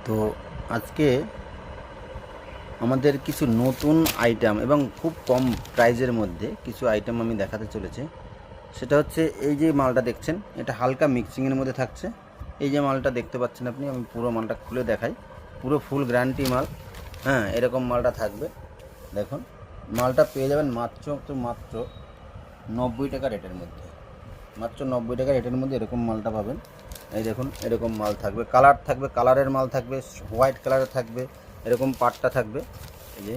তো আজকে আমাদের কিছু নতুন আইটেম এবং খুব কম প্রাইজের মধ্যে কিছু আইটেম আমি দেখাতে চলেছি। সেটা হচ্ছে এই যে মালটা দেখছেন, এটা হালকা মিক্সিংয়ের মধ্যে থাকছে। এই যে মালটা দেখতে পাচ্ছেন আপনি, আমি পুরো মালটা খুলে দেখাই। পুরো ফুল গ্যারান্টি মাল। হ্যাঁ, এরকম মালটা থাকবে। দেখুন, মালটা পেয়ে যাবেন মাত্র 90 টাকা রেটের মধ্যে। মাত্র 90 টাকা রেটের মধ্যে এরকম মালটা পাবেন। এই দেখুন, এরকম মাল থাকবে, কালার থাকবে, কালারের মাল থাকবে, হোয়াইট কালারের থাকবে, এরকম পাটটা থাকবে। এই যে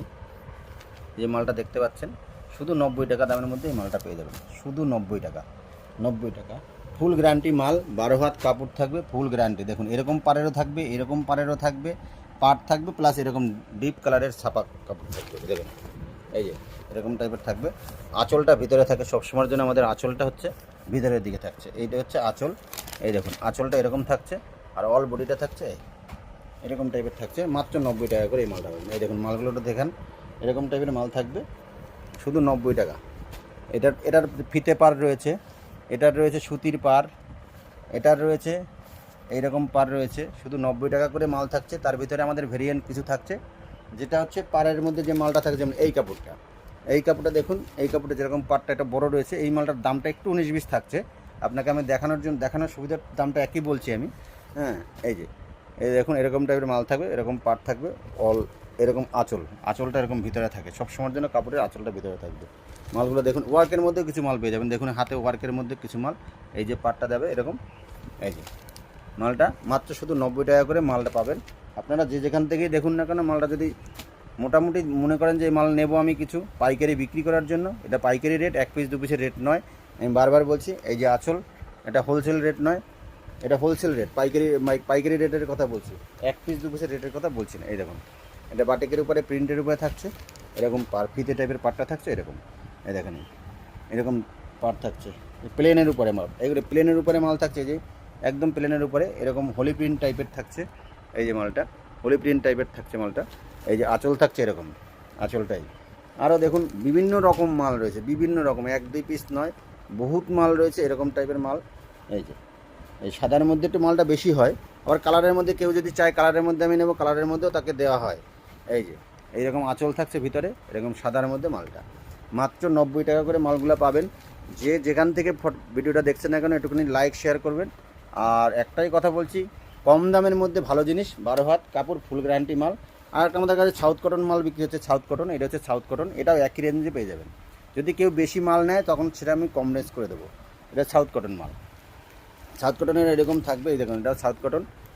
যে মালটা দেখতে পাচ্ছেন, শুধু 90 টাকা দামের মধ্যে এই মালটা পেয়ে যাবেন। শুধু 90 টাকা, 90 টাকা। ফুল গ্যারান্টি মাল, 12 হাত কাপড় থাকবে, ফুল গ্যারান্টি। দেখুন, এরকম পাড়েরও থাকবে, এরকম পাড়েরও থাকবে, পাট থাকবে, প্লাস এরকম ডিপ কালারের ছাপা কাপড় থাকবে। দেখুন, এই যে এরকম টাইপের থাকবে। আঁচলটা ভিতরে থাকে সবসময়ের জন্য, আমাদের আঁচলটা হচ্ছে ভিতরের দিকে থাকছে। এইটা হচ্ছে আঁচল। এই দেখুন, আঁচলটা এরকম থাকছে, আর অল বডিটা থাকছে এরকম টাইপের থাকছে। মাত্র 90 টাকা করে এই মালটা পাবেন। এই দেখুন, মালগুলোটা দেখেন, এরকম টাইপের মাল থাকবে, শুধু 90 টাকা। এটার ফিতে পার রয়েছে, এটার রয়েছে সুতির পার, এটার রয়েছে এইরকম পার রয়েছে। শুধু 90 টাকা করে মাল থাকছে। তার ভিতরে আমাদের ভেরিয়েন্ট কিছু থাকছে, যেটা হচ্ছে পাড়ের মধ্যে যে মালটা থাকে, যেমন এই কাপড়টা দেখুন, এই কাপড়টা যেরকম পাটটা একটা বড় রয়েছে, এই মালটার দামটা একটু 19-20 থাকছে। আপনাকে আমি দেখানোর সুবিধার দামটা একই বলছি আমি। হ্যাঁ, এই দেখুন, এরকম টাইপের মাল থাকবে, এরকম পাট থাকবে, অল এরকম আঁচলটা এরকম ভিতরে থাকে। সবসময়ের জন্য কাপড়ের আঁচলটা ভিতরে থাকবে। মালগুলো দেখুন, ওয়ার্কের মধ্যে কিছু মাল পেয়ে যাবেন। দেখুন, হাতে ওয়ার্কের মধ্যে কিছু মাল, এই যে পাটটা দেবে এরকম। এই যে মালটা মাত্র শুধু 90 টাকা করে মালটা পাবেন। আপনারা যে যেখান থেকেই দেখুন না কেন, মালটা যদি মোটামুটি মনে করেন যে এই মাল নেব আমি কিছু পাইকারি বিক্রি করার জন্য, এটা পাইকারি রেট, 1 পিস 2 পিসের রেট নয়। আমি বারবার বলছি, এই যে আঁচল, এটা হোলসেল রেট নয়, এটা হোলসেল রেট, পাইকারি রেটের কথা বলছি, 1 পিস 2 পিসের রেটের কথা বলছি না। এই দেখুন, এটা বাটিকের উপরে প্রিন্টের উপরে থাকছে, এরকম ফিতে টাইপের পাটটা থাকছে এরকম। এই দেখেন, এরকম পাট থাকছে প্লেনের উপরে মাল। এগুলো প্লেনের উপরে মাল থাকছে, যে একদম প্লেনের উপরে এরকম হোলি প্রিন্ট টাইপের থাকছে। এই যে মালটা হোলি প্রিন্ট টাইপের থাকছে মালটা। এই যে আঁচল থাকছে এরকম, আঁচলটাই। আরও দেখুন, বিভিন্ন রকম মাল রয়েছে, বিভিন্ন রকম, 1-2 পিস নয়, বহুত মাল রয়েছে এরকম টাইপের মাল। এই যে এই সাদার মধ্যে একটু মালটা বেশি হয়, আবার কালারের মধ্যে কেউ যদি চায় কালারের মধ্যে আমি নেবো, কালারের মধ্যেও তাকে দেওয়া হয়। এই যে এইরকম আঁচল থাকছে ভিতরে, এরকম সাদার মধ্যে মালটা। মাত্র 90 টাকা করে মালগুলো পাবেন। যে যেখান থেকে ভিডিওটা দেখছেন না কেন, একটুখানি লাইক শেয়ার করবেন। আর একটাই কথা বলছি, কম দামের মধ্যে ভালো জিনিস, 12 হাত কাপড়, ফুল গ্যারান্টি মাল। আর একটা আমাদের কাছে সাউথ কটন মাল বিক্রি হচ্ছে, সাউথ কটন, এটা হচ্ছে সাউথ কটন, এটাও একই রেঞ্জে পেয়ে যাবেন। যদি কেউ বেশি মাল নেয় তখন সেটা আমি কম রেঞ্জ করে দেবো। এটা সাউথ কটন মাল, সাউথ কটনের এরকম থাকবে। এই দেখুন, এটাও সাউথ কটন,